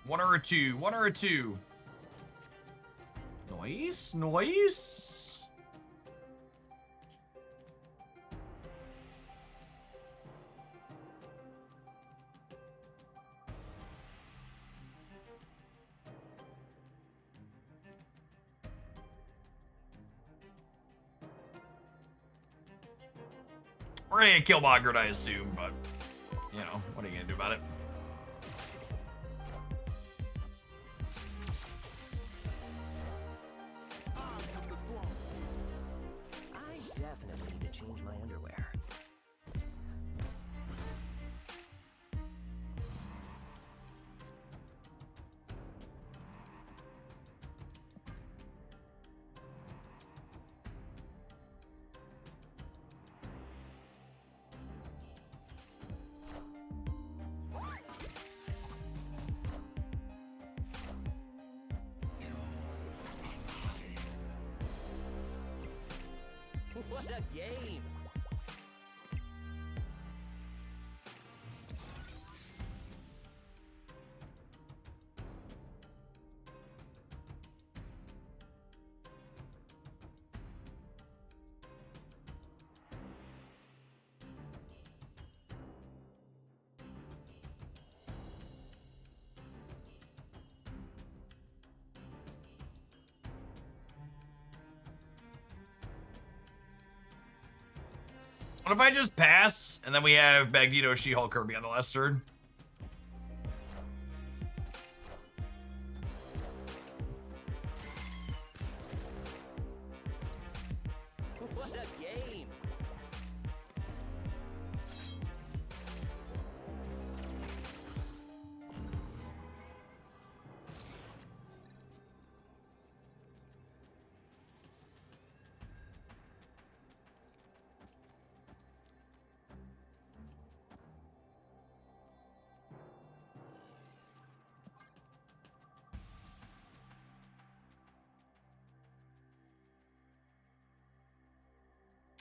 One or a two. One or a two. Nice. Nice. We're gonna get Killmongered, I assume, but, you know, what are you gonna do about it? I definitely need to change my underwear. What a game! What if I just pass, and then we have Magneto, She-Hulk, Kirby on the last turn? What a game!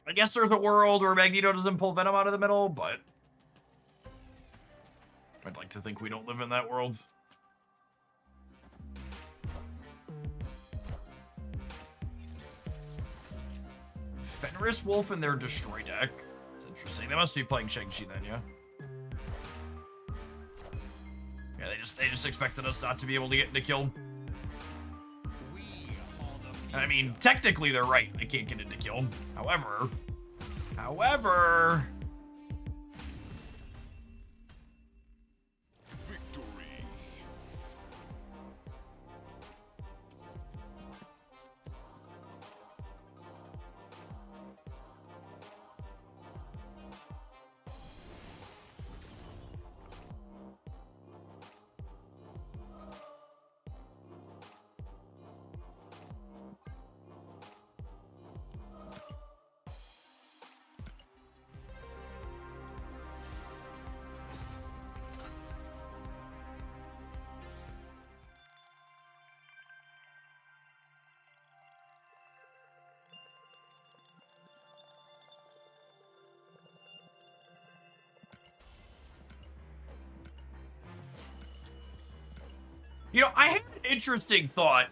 I guess there's a world where Magneto doesn't pull Venom out of the middle, but I'd like to think we don't live in that world. Fenris Wolf in their Destroy deck. It's interesting. They must be playing Shang-Chi then, yeah? Yeah, they just expected us not to be able to get into kill. I mean, technically they're right. They can't get into kill. However... Victory. You know, I had an interesting thought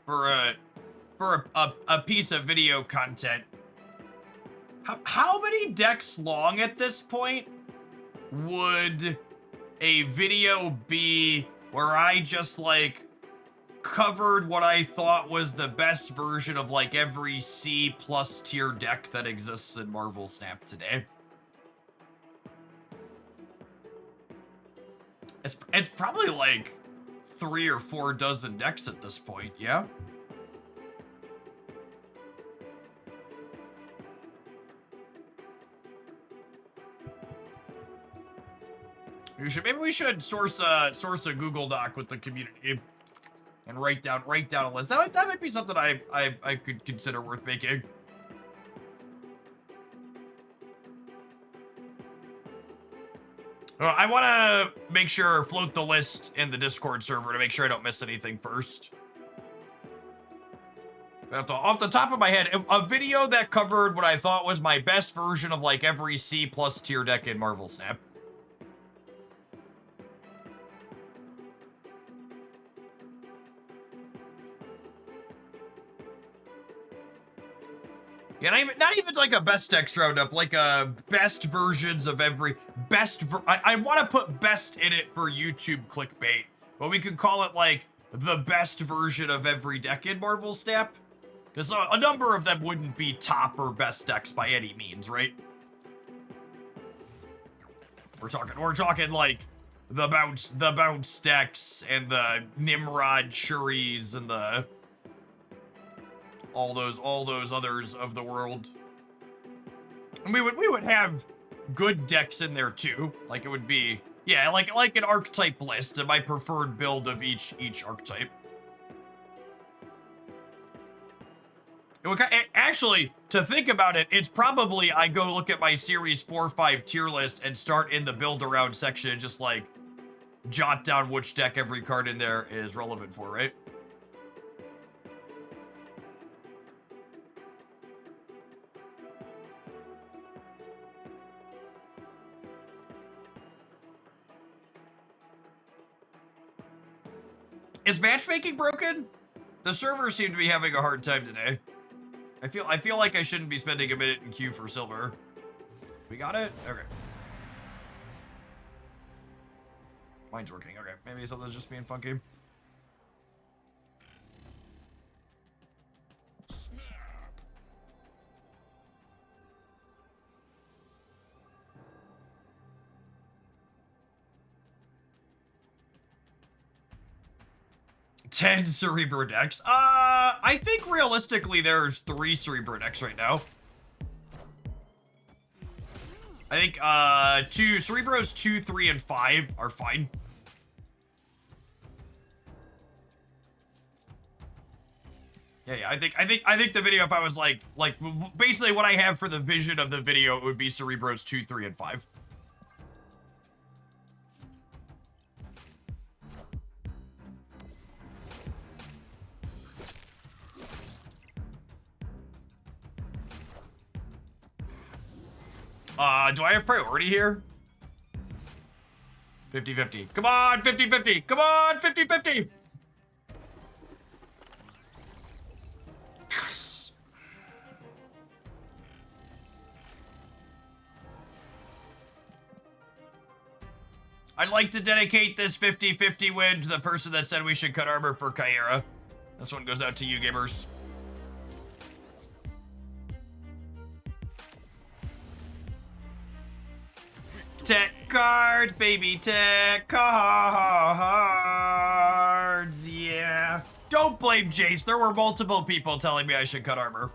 for a piece of video content. How many decks long at this point would a video be where I just like covered what I thought was the best version of like every C+ tier deck that exists in Marvel Snap today? It's probably like 3 or 4 dozen decks at this point, yeah? Maybe we should source a Google Doc with the community and write down a list. That might be something I could consider worth making. I want to make sure float the list in the Discord server to make sure I don't miss anything first. Off the top of my head, a video that covered what I thought was my best version of like every C+ tier deck in Marvel Snap. Yeah, not even like a best decks roundup, like best versions of every I want to put best in it for YouTube clickbait, but we could call it like the best version of every deck in Marvel Snap, because a number of them wouldn't be top or best decks by any means, right? We're talking like the bounce decks and the Nimrod Shuris and the all those others of the world. And we would have good decks in there too. Like it would be, yeah, like an archetype list and my preferred build of each archetype. Actually, to think about it, it's probably I go look at my series 4-5 tier list and start in the build around section and just like jot down which deck every card in there is relevant for, right? Is matchmaking broken? The servers seem to be having a hard time today. I feel like I shouldn't be spending a minute in queue for silver. We got it? Okay. Mine's working. Okay. Maybe something's just being funky. Ten Cerebro decks. I think realistically there's 3 Cerebro decks right now. I think Cerebros 2, 3, and 5 are fine. Yeah, I think the video, if I was like basically what I have for the vision of the video, it would be Cerebros 2, 3, and 5. Do I have priority here? 50-50. Come on, 50-50. Come on, 50-50. Yes. I'd like to dedicate this 50-50 win to the person that said we should cut armor for Kyera. This one goes out to you, gamers. Tech card, baby, tech cards, yeah. Don't blame Jace. There were multiple people telling me I should cut armor.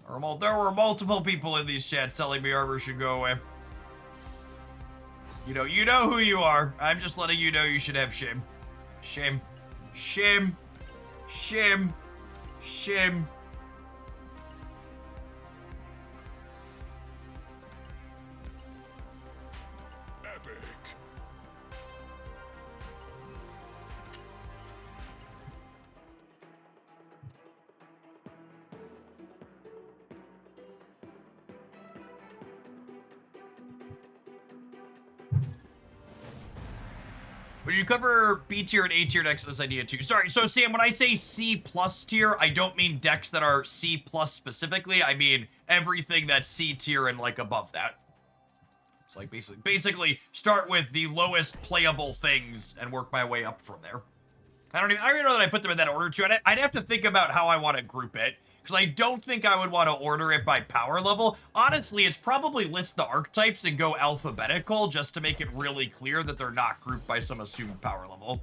There were multiple people in these chats telling me armor should go away. You know who you are. I'm just letting you know you should have shame. Shame. Shame. Shame. Shame. Would you cover B tier and A tier decks of this idea too? Sorry, so Sam, when I say C plus tier, I don't mean decks that are C plus specifically. I mean everything that's C tier and like above that. It's like basically start with the lowest playable things and work my way up from there. I don't even know that I put them in that order too. I'd have to think about how I want to group it, because I don't think I would want to order it by power level. Honestly, it's probably list the archetypes and go alphabetical just to make it really clear that they're not grouped by some assumed power level.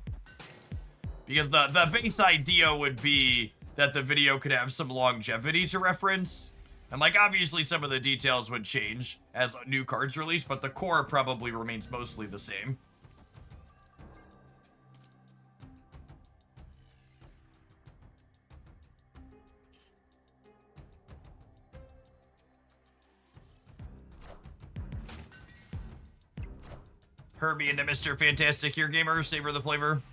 Because the base idea would be that the video could have some longevity to reference. And like obviously some of the details would change as new cards release, but the core probably remains mostly the same. Herbie into Mr. Fantastic here, gamer. Savor the flavor.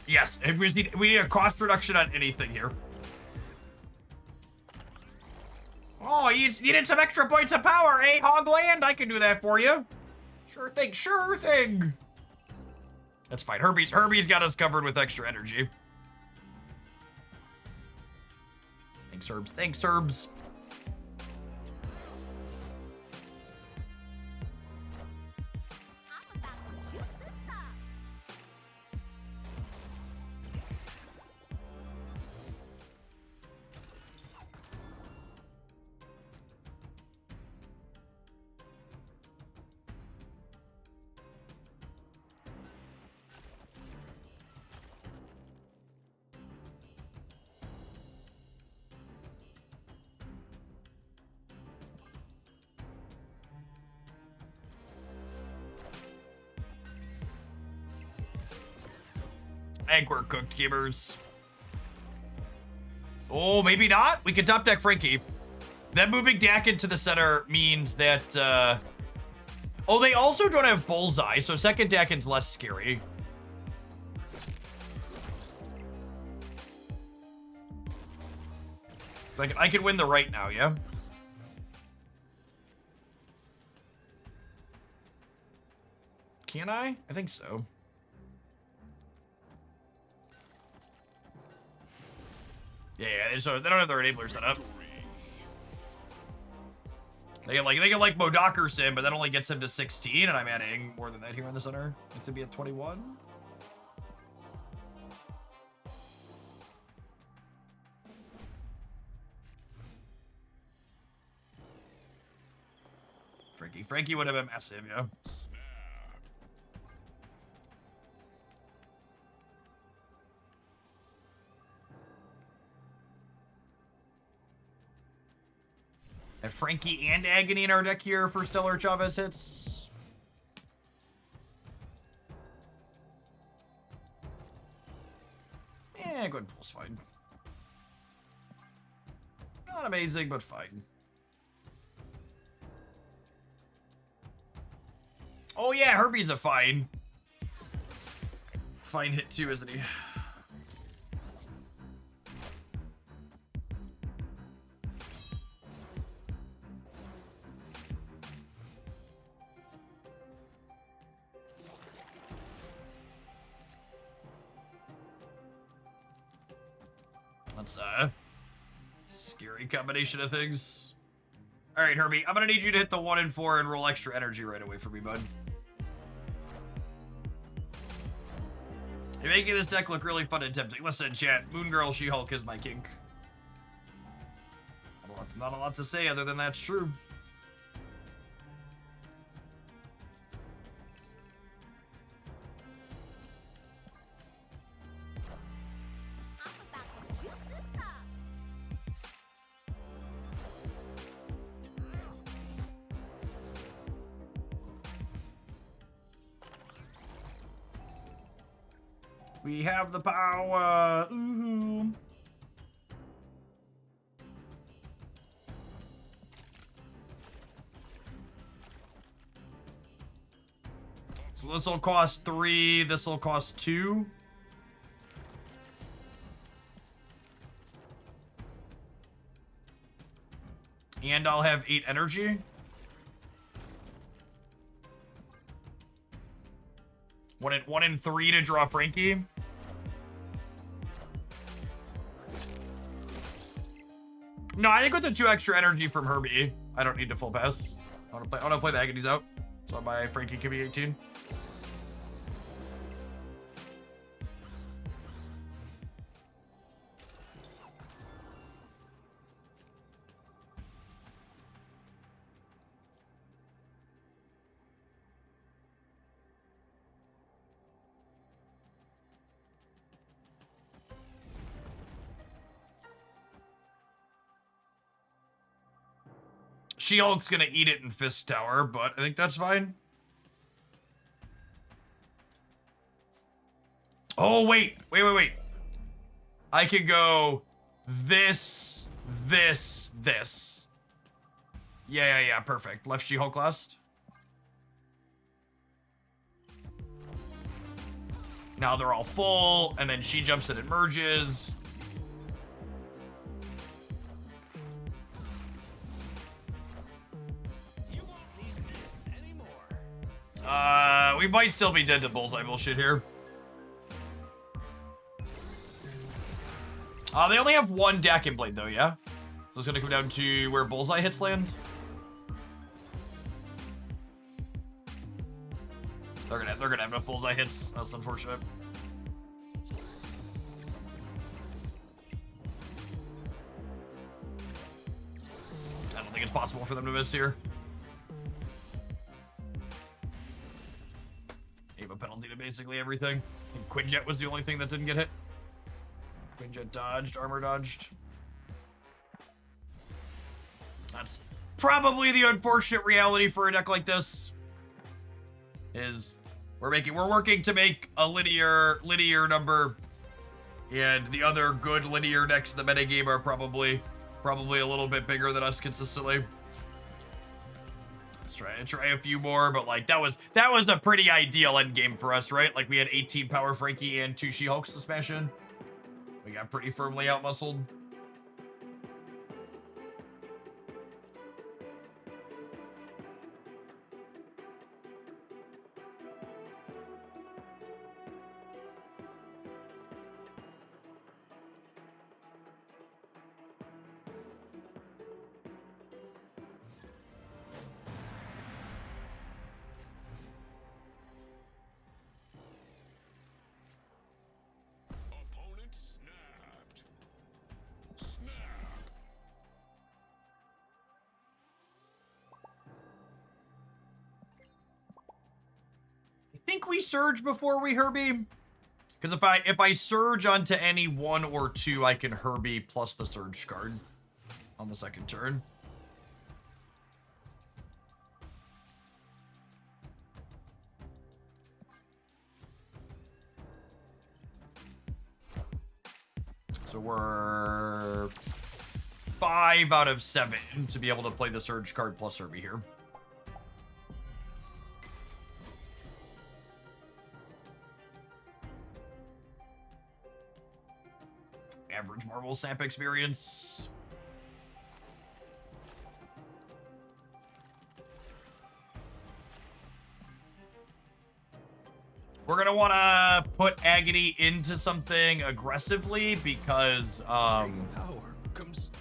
Yes, we need a cost reduction on anything here. Oh, you needed some extra points of power, eh, Hogland? I can do that for you. Sure thing, sure thing. That's fine. Herbie's got us covered with extra energy. Thanks, Herbs. Thanks, Herbs. I'm about to juice this up. I think we're cooked, gamers. Oh, maybe not? We can top deck Frankie. Then moving Dak into the center means that, oh, they also don't have Bullseye, so second Dakin's less scary. So I can win the right now, yeah? Can I? I think so. Yeah, so they don't have their enabler set up. They can like Modocker Sim, but that only gets him to 16, and I'm adding more than that here in the center. It's gonna be at 21. Frankie would have been massive, yeah. Have Frankie and Agony in our deck here for Stellar Chavez hits. Yeah, good pull's fine. Not amazing, but fine. Oh yeah, Herbie's a fine hit too, isn't he? That's a scary combination of things. All right, Herbie, I'm gonna need you to hit the 1 and 4 and roll extra energy right away for me, bud. You're making this deck look really fun and tempting. Listen, chat, Moon Girl She-Hulk is my kink. Not a lot to say other than that's true. I'm about to juice this up. We have the power. Ooh. So this will cost 3. This will cost 2. And I'll have 8 energy. One in 3 to draw Frankie. No, I think with the 2 extra energy from Herbie, I don't need to full pass. I want to play the Agonies out, so my Frankie can be 18. She-Hulk's gonna eat it in Fist Tower, but I think that's fine. Oh, wait. I could go this. Yeah, perfect. Left She-Hulk last. Now they're all full, and then she jumps in and merges. You won't need this anymore. We might still be dead to bullseye bullshit here. They only have one Dakin blade though, yeah? So it's gonna come down to where bullseye hits land. They're gonna have enough bullseye hits. That's unfortunate. I don't think it's possible for them to miss here. Gave a penalty to basically everything. I think Quinjet was the only thing that didn't get hit. Quinjet dodged, armor dodged. That's probably the unfortunate reality for a deck like this. Is we're working to make a linear number, and the other good linear decks in the metagame are probably a little bit bigger than us consistently. Let's try a few more, but like that was a pretty ideal end game for us, right? Like we had 18 power Frankie and 2 She-Hulks to smash in. We got pretty firmly out-muscled. Opponent snapped. Snap. I think we surge before we Herbie. Because if I surge onto any 1 or 2, I can Herbie plus the surge card on the second turn. So we're 5 out of 7 to be able to play the surge card plus Herbie here. Average Marvel Snap experience. We're gonna want to put Agony into something aggressively because Power comes.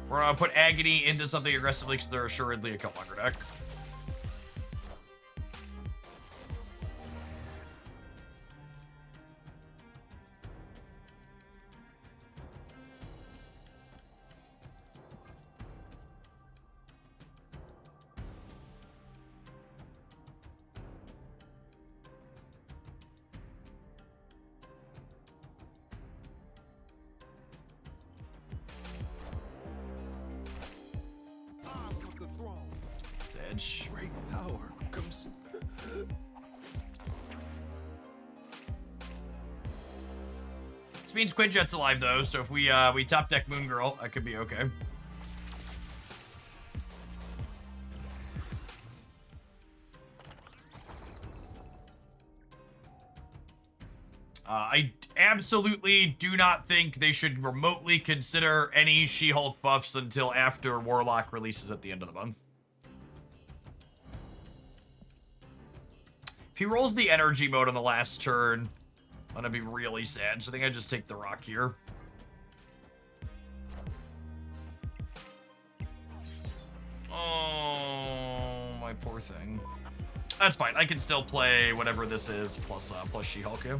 we're gonna put Agony into something aggressively because they're assuredly a Killmonger deck. Edge. Great power comes. This means Quinjet's alive though, so if we top deck Moon Girl, that could be okay. I absolutely do not think they should remotely consider any She-Hulk buffs until after Warlock releases at the end of the month. If he rolls the energy mode on the last turn, I'm gonna be really sad. So I think I just take the rock here. Oh, my poor thing. That's fine. I can still play whatever this is plus She-Hulk. Yeah.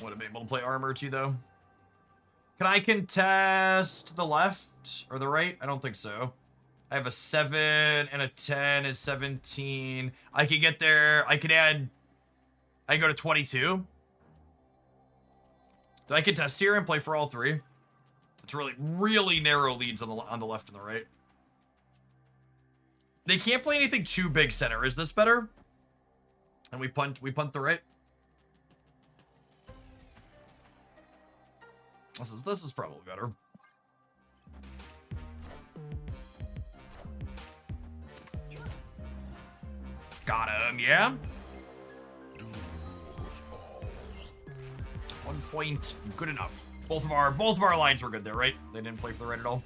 Would have been able to play armor too, though. Can I contest the left or the right? I don't think so. I have a 7 and a 10 is 17. I could get there. I could add. I can go to 22. Do I contest here and play for all 3? It's really narrow leads on the left and the right. They can't play anything too big center. Is this better? And we punt the right. This is probably better. Got him, yeah? 1 point, good enough. Both of our lines were good there, right? They didn't play for the red at all.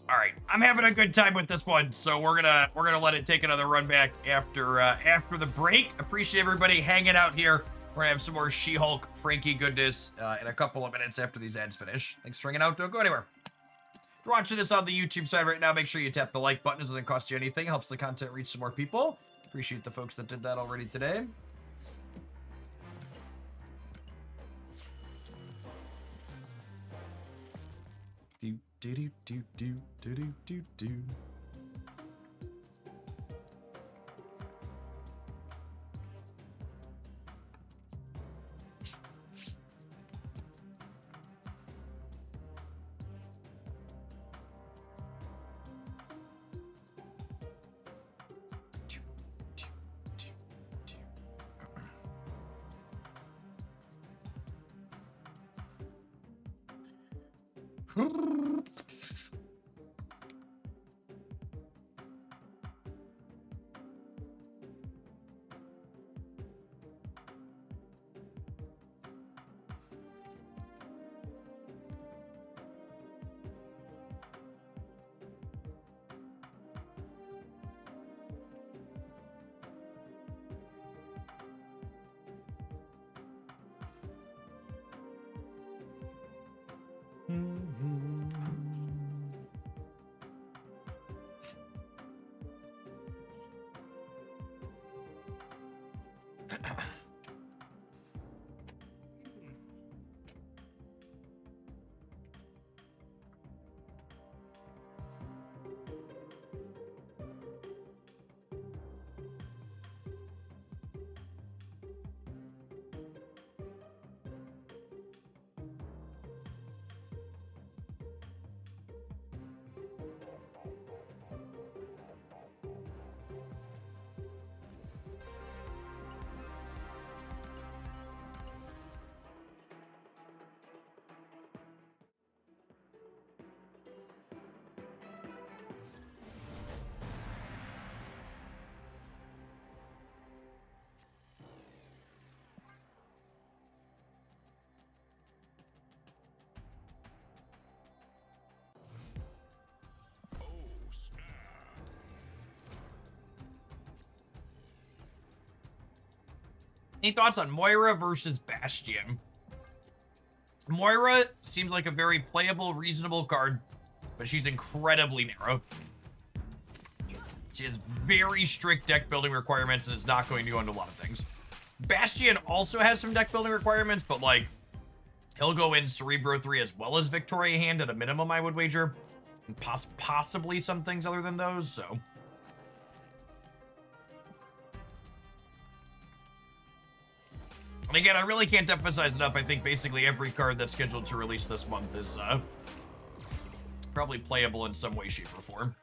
All right, I'm having a good time with this one, so we're gonna let it take another run back after the break. Appreciate everybody hanging out here. We're gonna have some more She-Hulk Frankie goodness in a couple of minutes after these ads finish. Thanks for hanging out. Don't go anywhere. If you're watching this on the YouTube side right now, make sure you tap the like button. It doesn't cost you anything. It helps the content reach some more people. Appreciate the folks that did that already today. Do do do do do do do do. Any thoughts on Moira versus Bastion? Moira seems like a very playable, reasonable card, but she's incredibly narrow. She has very strict deck building requirements and is not going to go into a lot of things. Bastion also has some deck building requirements, but like, he'll go in Cerebro 3 as well as Victoria Hand at a minimum, I would wager. And possibly some things other than those, so. And again, I really can't emphasize enough. I think basically every card that's scheduled to release this month is probably playable in some way, shape, or form.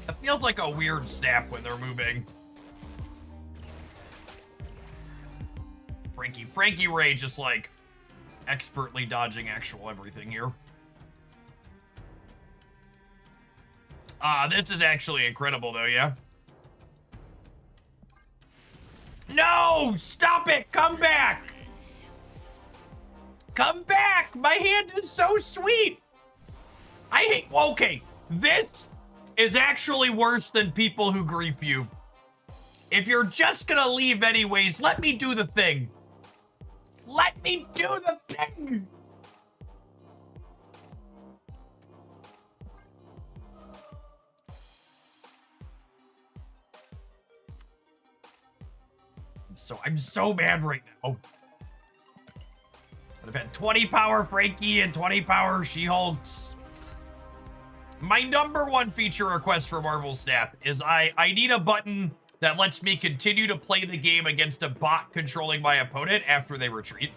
It feels like a weird snap when they're moving. Frankie Raye just like expertly dodging actual everything here. This is actually incredible though, yeah? No! Stop it! Come back! Come back! My hand is so sweet! I hate... Okay, this is actually worse than people who grief you. If you're just gonna leave anyways, let me do the thing. Let me do the thing! I'm so mad right now. I've had 20 power Frankie and 20 power She-Hulks. My #1 feature request for Marvel Snap is I need a button that lets me continue to play the game against a bot controlling my opponent after they retreat.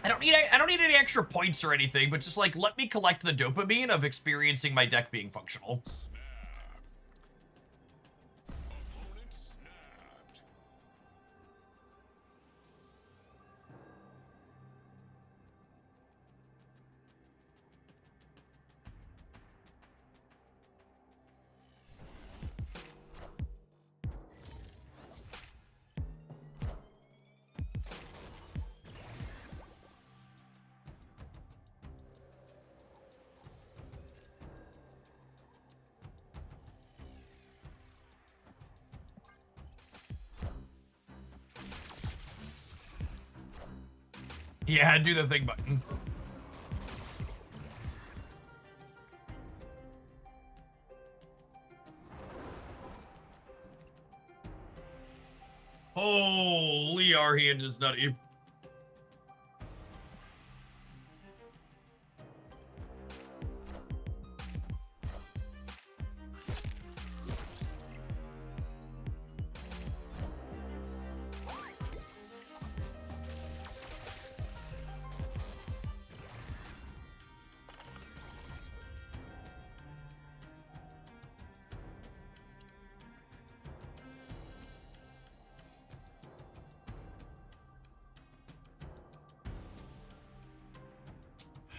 I don't need any extra points or anything, but just like let me collect the dopamine of experiencing my deck being functional. Yeah, do the thing button. Holy, our hand is nutty.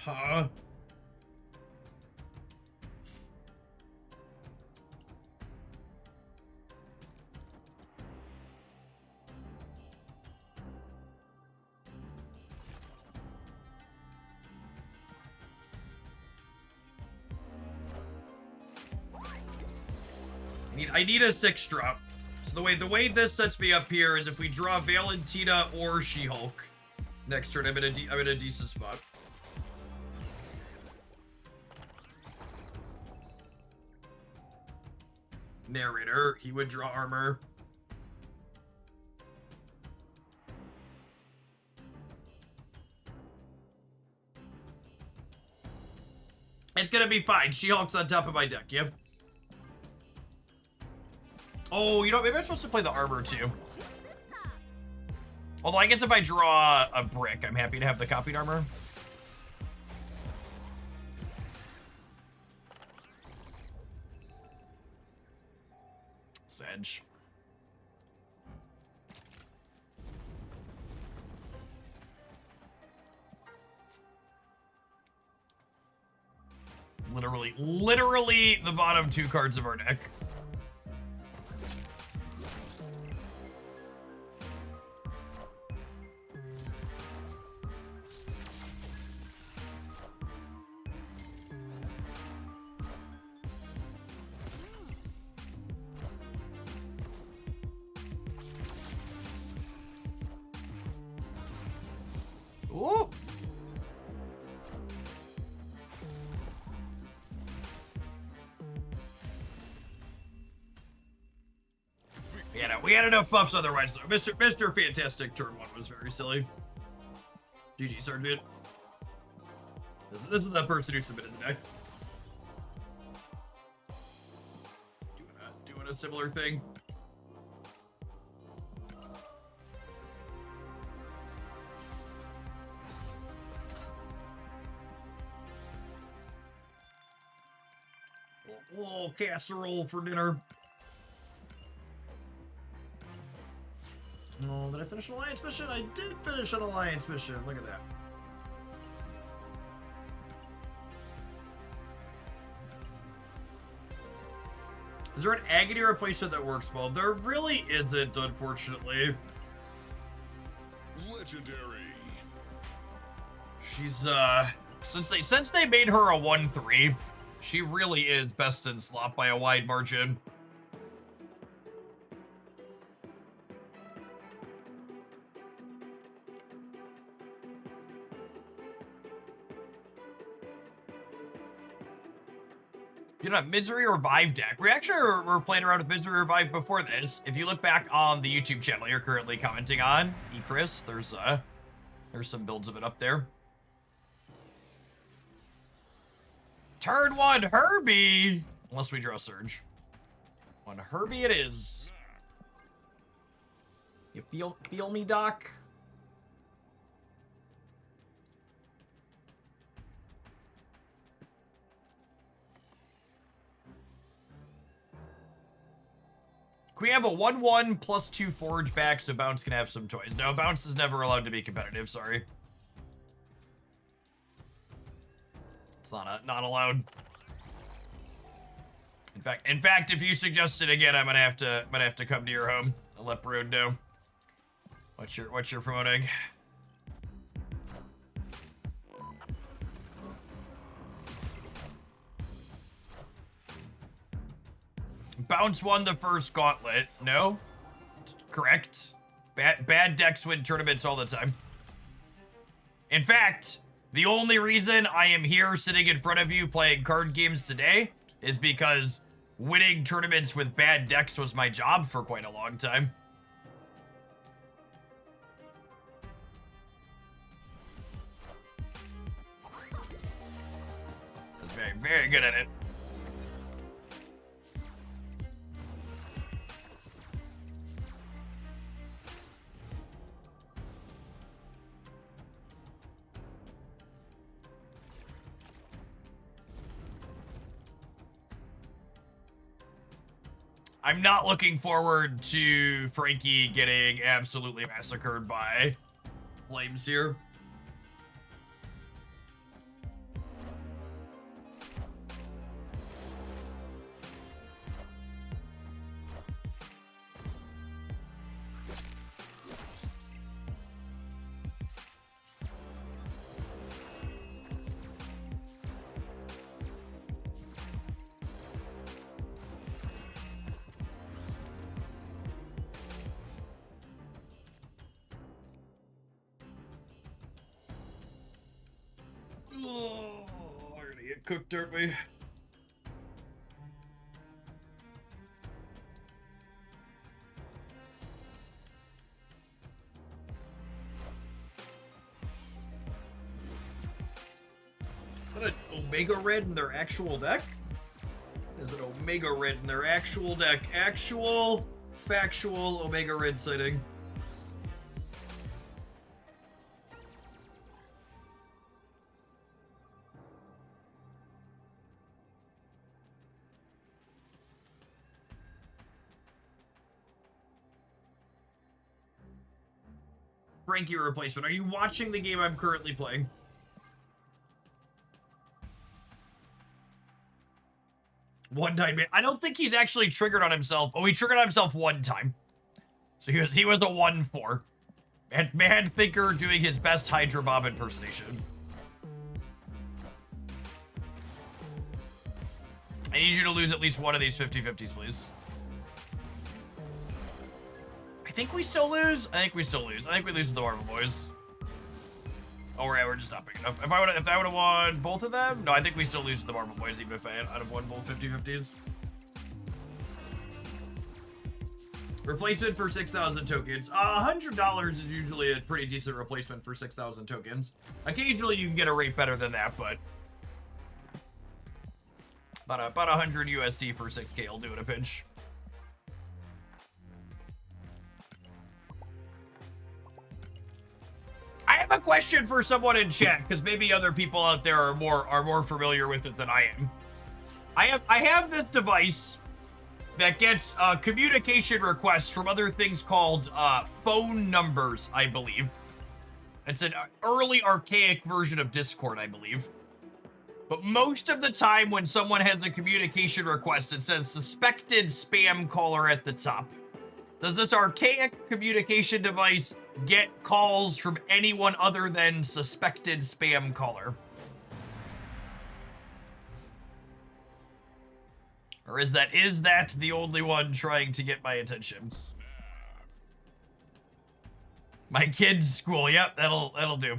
Huh? I need a 6 drop. So the way this sets me up here is if we draw Valentina or She-Hulk next turn, I'm in a decent spot. Narrator, he would draw armor. It's gonna be fine. She-Hulk's on top of my deck, yep. Oh, you know, maybe I'm supposed to play the armor too. Although I guess if I draw a brick, I'm happy to have the copied armor. Sedge. Literally the bottom 2 cards of our deck. Ooh. Yeah, no, we had enough buffs otherwise. Mr. Fantastic turn 1 was very silly. GG, Sergeant. This is the person who submitted the deck. Doing a similar thing. Little casserole for dinner. Oh, did I finish an alliance mission? I did finish an alliance mission. Look at that. Is there an agony replacement that works well? There really isn't, unfortunately. Legendary. She's, since they made her a 1-3, she really is best in slot by a wide margin. You know, Misery Revive deck. We actually were playing around with Misery Revive before this. If you look back on the YouTube channel you're currently commenting on, Chris, there's some builds of it up there. Turn 1 Herbie! Unless we draw Surge. 1 Herbie it is. You feel me, Doc? Can we have a 1-1 plus 2 Forge back so Bounce can have some toys? No, Bounce is never allowed to be competitive, sorry. It's not allowed. In fact, if you suggest it again, I'm gonna have to come to your home and let Brood know. What you're promoting. Bounce won the first gauntlet. No? Correct. Bad decks win tournaments all the time. In fact, the only reason I am here sitting in front of you playing card games today is because winning tournaments with bad decks was my job for quite a long time. I was very, very good at it. I'm not looking forward to Frankie getting absolutely massacred by flames here. Oh, we're gonna get cooked, aren't we? Is that an Omega Red in their actual deck? Is it Omega Red in their actual deck? Actual, factual Omega Red sighting. Frankie replacement. Are you watching the game I'm currently playing? One time, man. I don't think he's actually triggered on himself. Oh, he triggered on himself one time. So he was a 1-4. And Man Thinker doing his best Hydra Bob impersonation. I need you to lose at least one of these 50-50s, please. I think we still lose. I think we lose to the Marvel Boys. Oh, right, we're just not big enough. If I would have won both of them, no, I think we still lose to the Marvel Boys, even if I'd have won both 50-50s. Replacement for 6,000 tokens. $100 is usually a pretty decent replacement for 6,000 tokens. Occasionally you can get a rate better than that, but about 100 USD for 6K will do it a pinch. I have a question for someone in chat, because maybe other people out there are more familiar with it than I am. I have this device that gets communication requests from other things called phone numbers, I believe. It's an early archaic version of Discord, I believe. But most of the time when someone has a communication request, it says suspected spam caller at the top. Does this archaic communication device get calls from anyone other than suspected spam caller. Or is that the only one trying to get my attention? My kid's school. Yep, that'll do.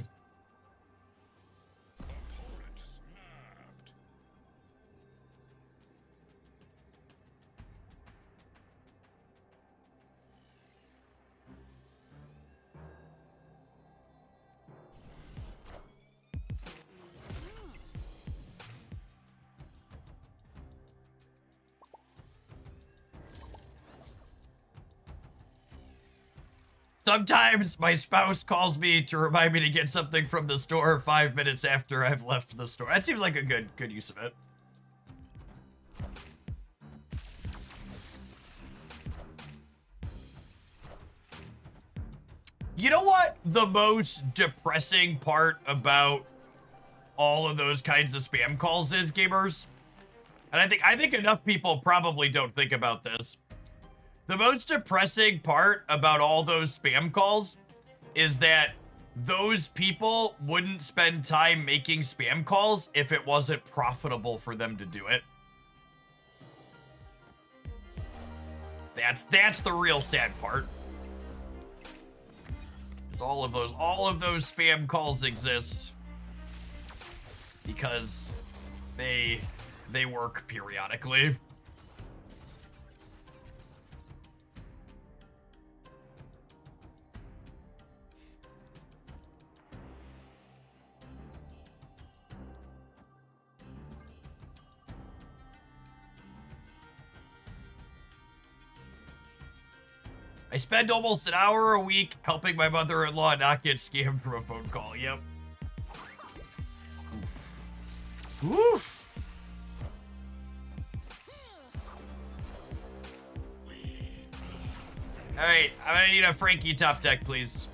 Sometimes my spouse calls me to remind me to get something from the store 5 minutes after I've left the store. That seems like a good use of it. You know what the most depressing part about all of those kinds of spam calls is, gamers? And I think enough people probably don't think about this. The most depressing part about all those spam calls is that those people wouldn't spend time making spam calls if it wasn't profitable for them to do it. That's the real sad part. Is all of those spam calls exist because they work periodically. I spend almost an hour a week helping my mother-in-law not get scammed from a phone call. Yep. Oof. Oof. All right, I'm gonna need a Frankie top deck, please.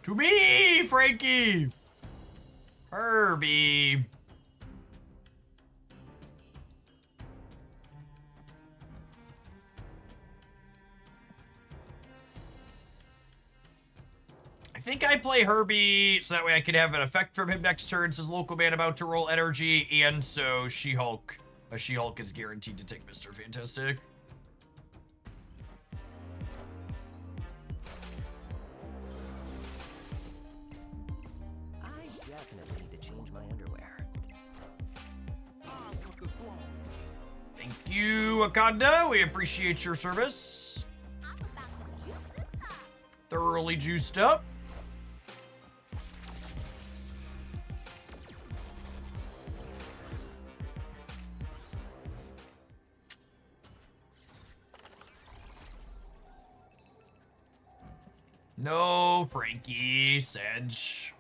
To me, Frankie. Herbie. I think I play Herbie so that way I can have an effect from him next turn since local man about to roll energy, and so She-Hulk is guaranteed to take Mr. Fantastic. I definitely need to change my underwear. Thank you, Wakanda. We appreciate your service. I'm about to juice this up. Thoroughly juiced up. No, Frankie, Sedge.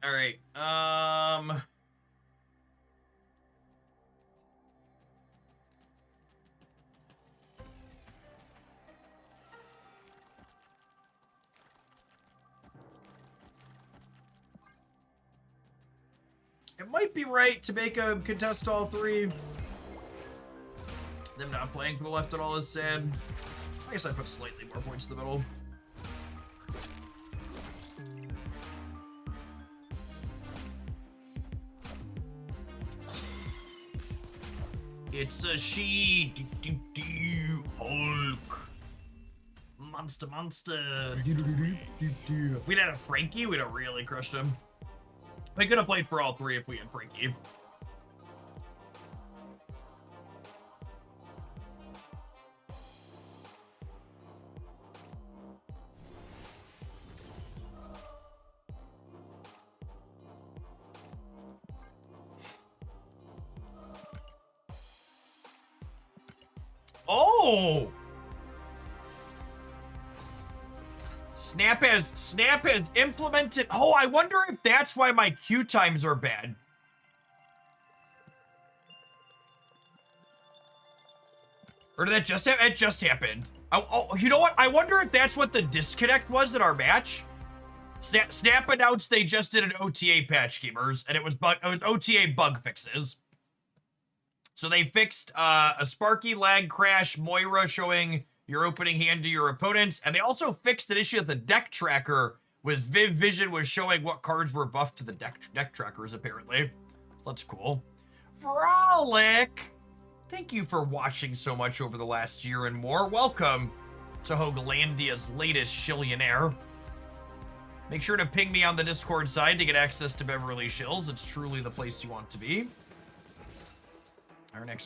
All right. It might be right to make him contest all three. Them not playing for the left at all is sad. I guess I put slightly more points in the middle. It's a she. Hulk. Monster. If we'd had a Frankie, we'd have really crushed him. We could have played for all three if we had Frankie. Oh! Snap has implemented. Oh, I wonder if that's why my queue times are bad. Or did that just happen? It just happened. Oh, you know what? I wonder if that's what the disconnect was in our match. Snap announced they just did an OTA patch, gamers, and it was OTA bug fixes. So they fixed a Sparky lag crash, Moira showing your opening hand to your opponents, and they also fixed an issue that the deck tracker was Vision was showing what cards were buffed to the deck trackers, apparently. So that's cool. Frolic, thank you for watching so much over the last year and more. Welcome to Hoaglandia's latest Shillionaire. Make sure to ping me on the Discord side to get access to Beverly Shills. It's truly the place you want to be.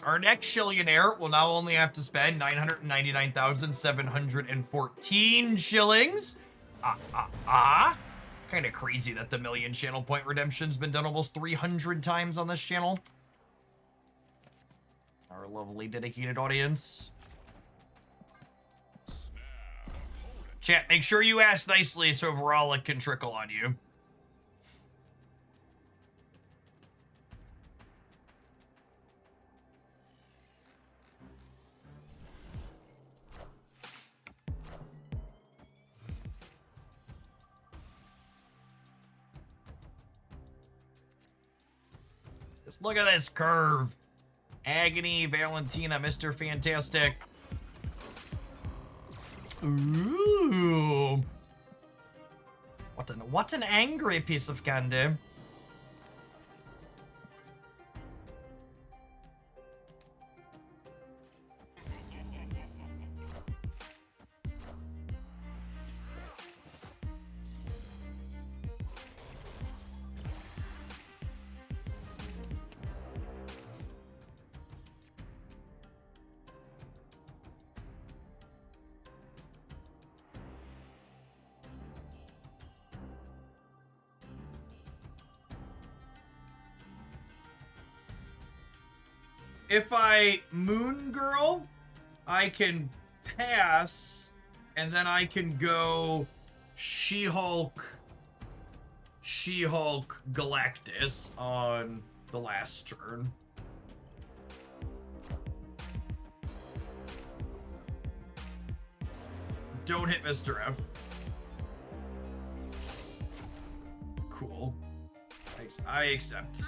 Our next Shillionaire will now only have to spend 999,714 shillings. Kind of crazy that the million channel point redemption's been done almost 300 times on this channel. Our lovely dedicated audience. Chat, make sure you ask nicely so Verolic can trickle on you. Just look at this curve. Agony, Valentina, Mr. Fantastic. Ooh. What an angry piece of candy. If I Moon Girl, I can pass, and then I can go She-Hulk Galactus on the last turn. Don't hit Mr. F. Cool. I accept.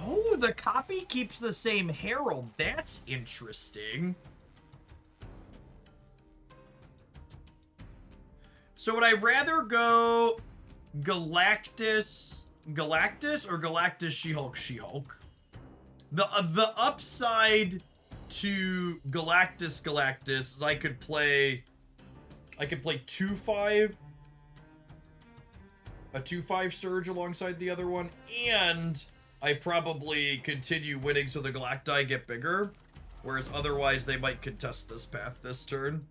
Oh, the copy keeps the same herald. That's interesting. So would I rather go Galactus or Galactus She-Hulk? The upside to Galactus is I could play 2/5, a 2/5 Surge alongside the other one, and I probably continue winning so the Galacti get bigger, whereas otherwise they might contest this path this turn.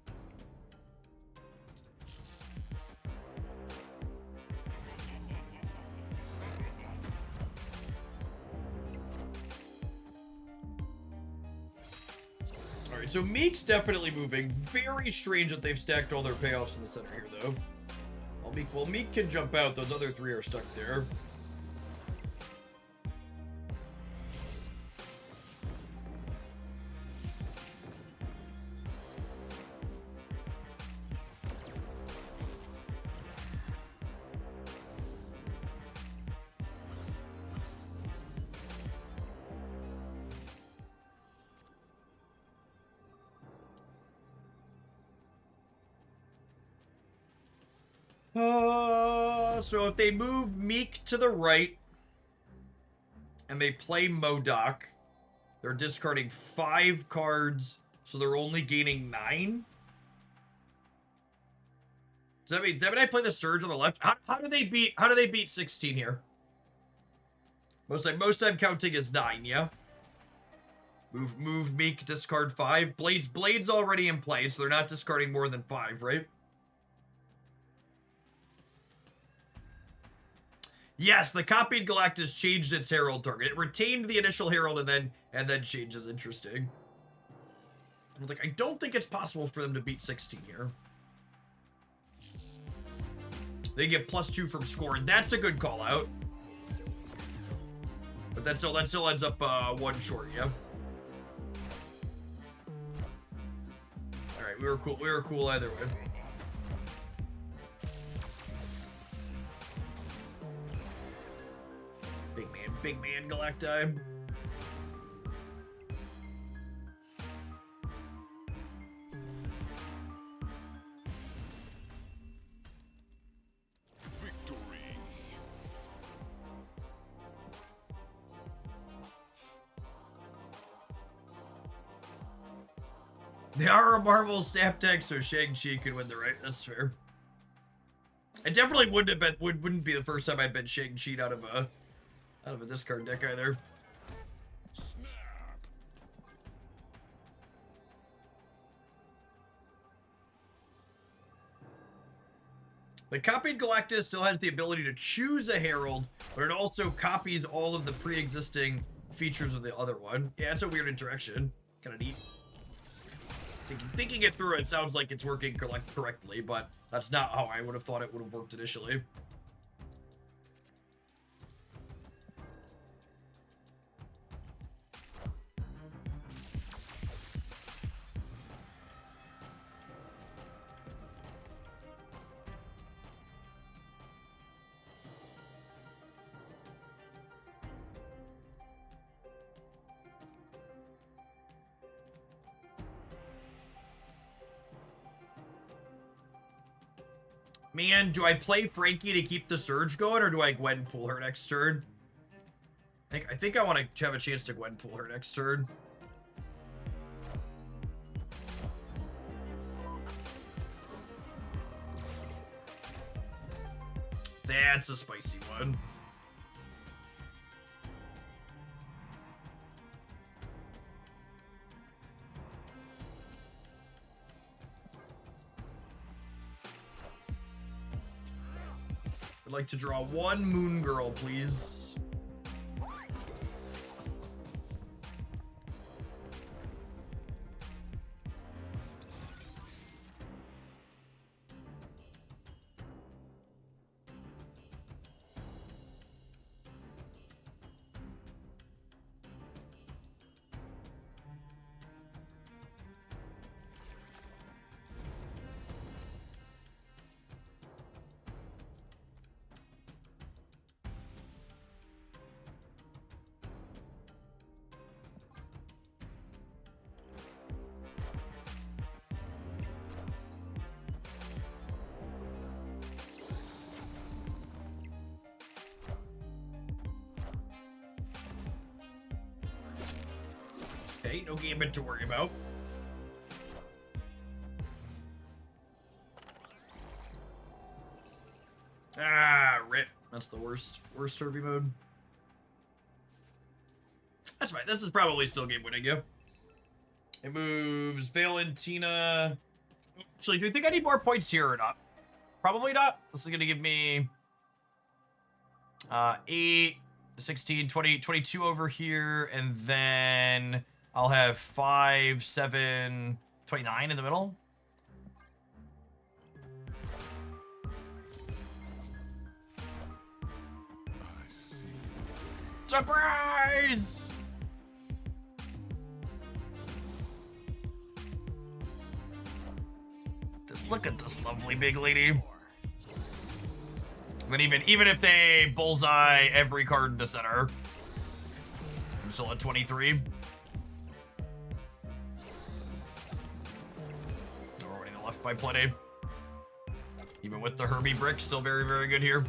Alright, so Meek's definitely moving. Very strange that they've stacked all their payoffs in the center here, though. Well, Meek can jump out. Those other three are stuck there. So if they move Meek to the right and they play MODOK, they're discarding 5 cards, so they're only gaining 9. Does that mean I play the Surge on the left? How do they beat 16 here? Most time counting is 9, yeah? Move Meek, discard 5. Blade's already in play, so they're not discarding more than 5, right? Yes, the copied Galactus changed its Herald target. It retained the initial Herald and then changes. Interesting. I was like, I don't think it's possible for them to beat 16 here. They get +2 from score, and that's a good call out. But that still ends up 1 short, yeah. All right, we were cool. We were cool either way. Big man, Galacti. They are a Marvel snap deck, so Shang-Chi could win the right. That's fair. It definitely wouldn't be the first time I'd been Shang-Chi out of a discard deck either. The copied Galactus still has the ability to choose a Herald, but it also copies all of the pre-existing features of the other one. Yeah, it's a weird interaction. Kind of neat. Thinking it through, it sounds like it's working correctly, but that's not how I would have thought it would have worked initially. Man, do I play Frankie to keep the surge going, or do I Gwenpool her next turn? I think I want to have a chance to Gwenpool her next turn. That's a spicy one. I'd like to draw one Moon Girl, please. Okay, no Gambit to worry about. Ah, rip. That's the worst Herbie mode. That's fine. This is probably still game winning, yeah. It moves Valentina. Actually, do you think I need more points here or not? Probably not. This is going to give me 8, 16, 20, 22 over here, and then I'll have 5, 7, 29 in the middle. Surprise! Just look at this lovely big lady. But even if they bullseye every card in the center, I'm still at 23. Already left by plenty. Even with the Herbie brick, still very, very good here.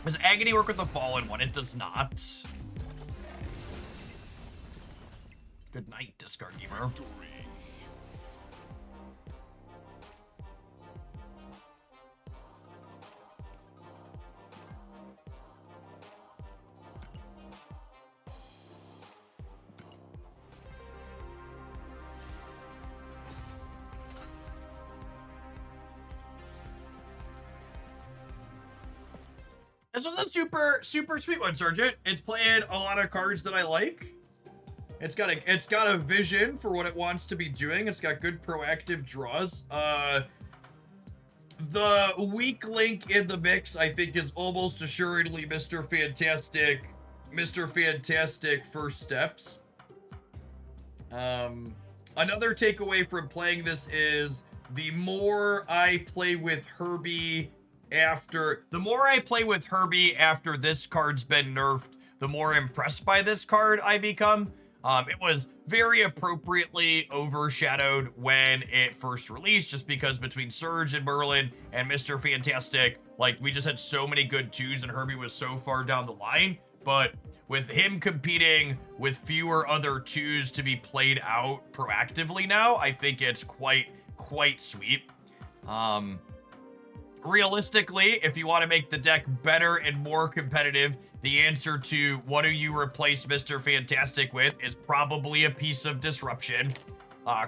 Does Agony work with the Fallen one? It does not. Good night, discard gamer. This was a super sweet one, Sergeant. It's playing a lot of cards that I like. It's got a vision for what it wants to be doing. It's got good proactive draws. The weak link in the mix, I think, is almost assuredly Mr. Fantastic first steps. Another takeaway from playing this is the more I play with Herbie after this card's been nerfed, the more impressed by this card I become. It was very appropriately overshadowed when it first released, just because between Surge and Merlin and Mr. Fantastic, like, we just had so many good twos and Herbie was so far down the line. But with him competing with fewer other twos to be played out proactively now, I think it's quite sweet. Realistically, if you want to make the deck better and more competitive, the answer to what do you replace Mr. Fantastic with is probably a piece of disruption.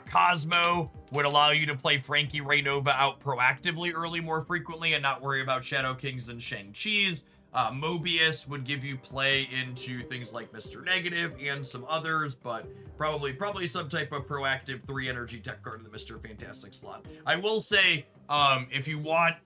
Cosmo would allow you to play Frankie Raye Nova out proactively early more frequently and not worry about Shadow Kings and Shang-Chi's. Mobius would give you play into things like Mr. Negative and some others, but probably some type of proactive 3 energy tech card in the Mr. Fantastic slot. I will say, if you want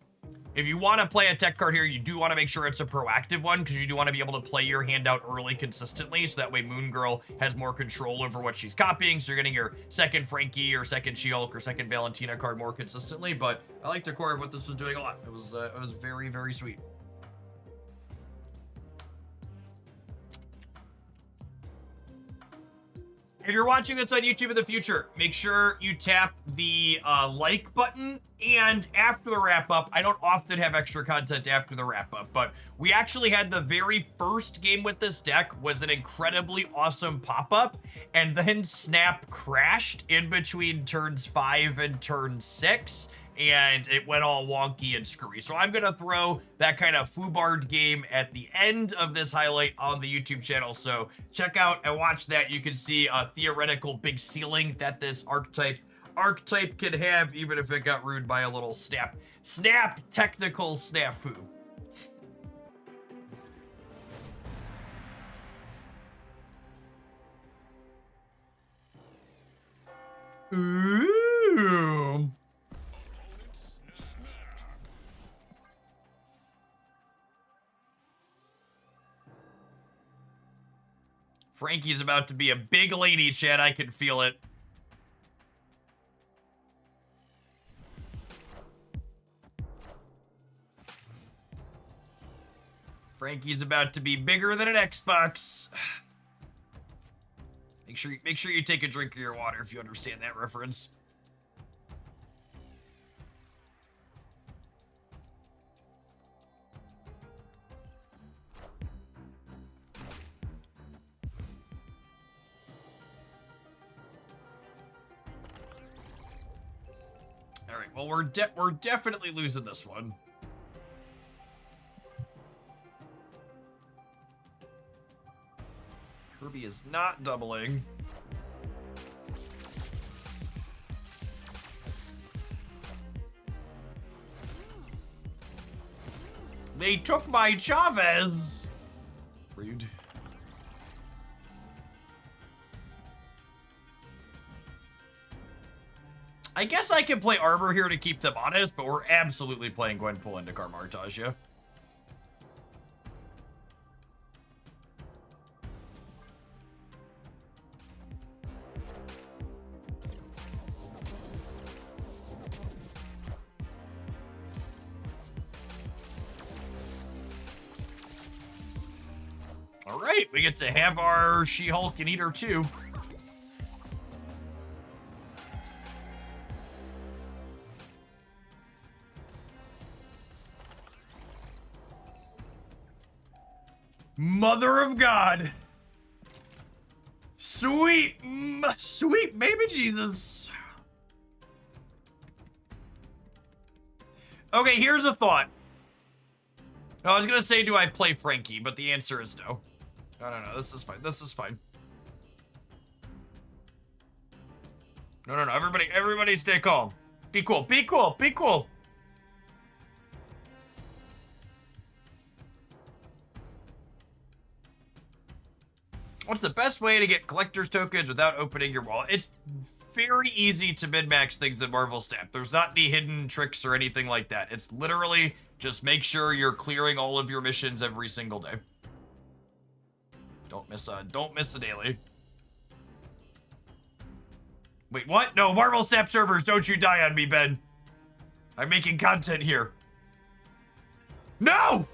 to play a tech card here, you do want to make sure it's a proactive one, because you do want to be able to play your hand out early consistently, so that way Moon Girl has more control over what she's copying, so you're getting your second Frankie or second She-Hulk or second Valentina card more consistently. But I like the core of what this was doing a lot. It was very, very sweet. If you're watching this on YouTube in the future, make sure you tap the like button. And after the wrap-up, I don't often have extra content after the wrap-up, but we actually had the very first game with this deck was an incredibly awesome pop-up, and then Snap crashed in between turns 5 and turn 6, and it went all wonky and screwy. So I'm gonna throw that kind of foobard game at the end of this highlight on the YouTube channel. So check out and watch that. You can see a theoretical big ceiling that this archetype could have, even if it got ruined by a little snap technical snafu. Ooh. Frankie's about to be a big lady, Chad. I can feel it. Frankie's about to be bigger than an Xbox. Make sure you take a drink of your water if you understand that reference. All right, well, we're definitely losing this one. Herbie is not doubling. They took my Chavez. Rude. I guess I can play Arbor here to keep them honest, but we're absolutely playing Gwenpool into Karmartasia. All right, we get to have our She-Hulk and eat her too. Mother of God. Sweet baby Jesus. Okay, here's a thought. I was gonna say, do I play Frankie? But the answer is no. No, this is fine. No, everybody stay calm. Be cool. What's the best way to get collector's tokens without opening your wallet? It's very easy to min-max things in Marvel Snap. There's not any hidden tricks or anything like that. It's literally just make sure you're clearing all of your missions every single day. Don't miss a daily. Wait, what? No, Marvel Snap servers, don't you die on me, Ben. I'm making content here. No!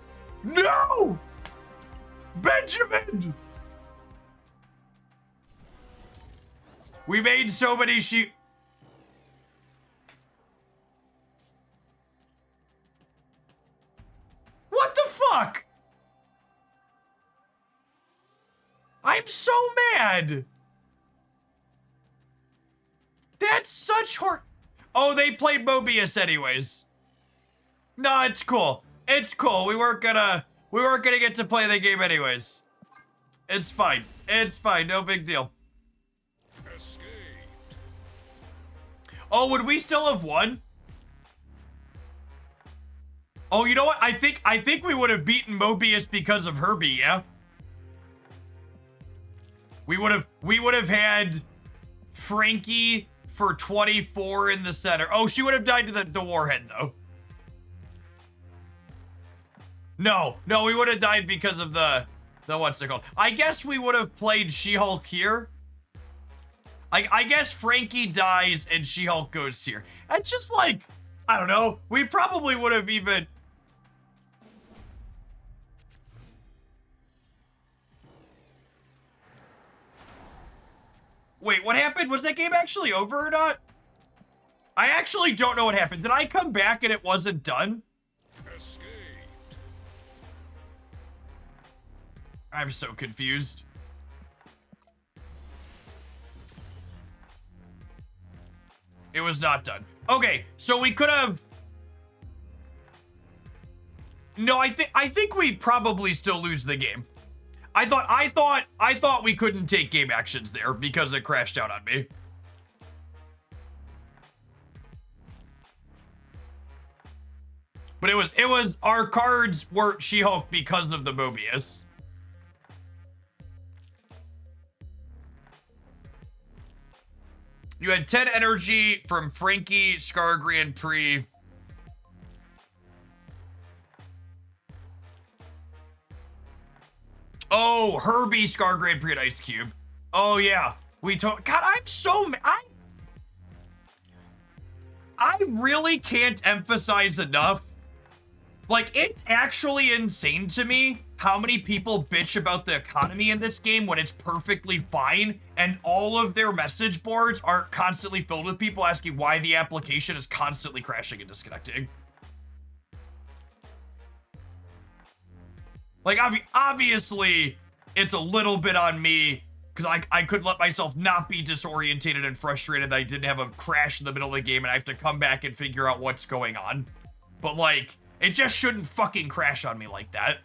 No! Benjamin! We made so many What the fuck? I'm so mad. That's such hard. Oh, they played Mobius anyways. No, it's cool. It's cool. We weren't gonna get to play the game anyways. It's fine. It's fine. No big deal. Oh, would we still have won? Oh, you know what? I think we would have beaten Mobius because of Herbie, yeah? We would have had Frankie for 24 in the center. Oh, she would have died to the warhead though. No, we would have died because of the what's it called? I guess we would have played She-Hulk here. I guess Frankie dies and She-Hulk goes here. It's just like, I don't know. We probably would have even... Wait, what happened? Was that game actually over or not? I actually don't know what happened. Did I come back and it wasn't done? Escaped. I'm so confused. It was not done. Okay, so we could have... No, I think we probably still lose the game. I thought we couldn't take game actions there because it crashed out on me. But it was our cards were She-Hulk because of the Mobius. You had 10 energy from Frankie, Scar Grand Prix. Oh, Herbie, Scar Grand Prix, and Ice Cube. Oh, yeah. God, I'm so mad. I really can't emphasize enough. Like, it's actually insane to me how many people bitch about the economy in this game when it's perfectly fine, and all of their message boards are constantly filled with people asking why the application is constantly crashing and disconnecting. Like, obviously, it's a little bit on me, because I couldn't let myself not be disorientated and frustrated that I didn't have a crash in the middle of the game and I have to come back and figure out what's going on. But, like, it just shouldn't fucking crash on me like that.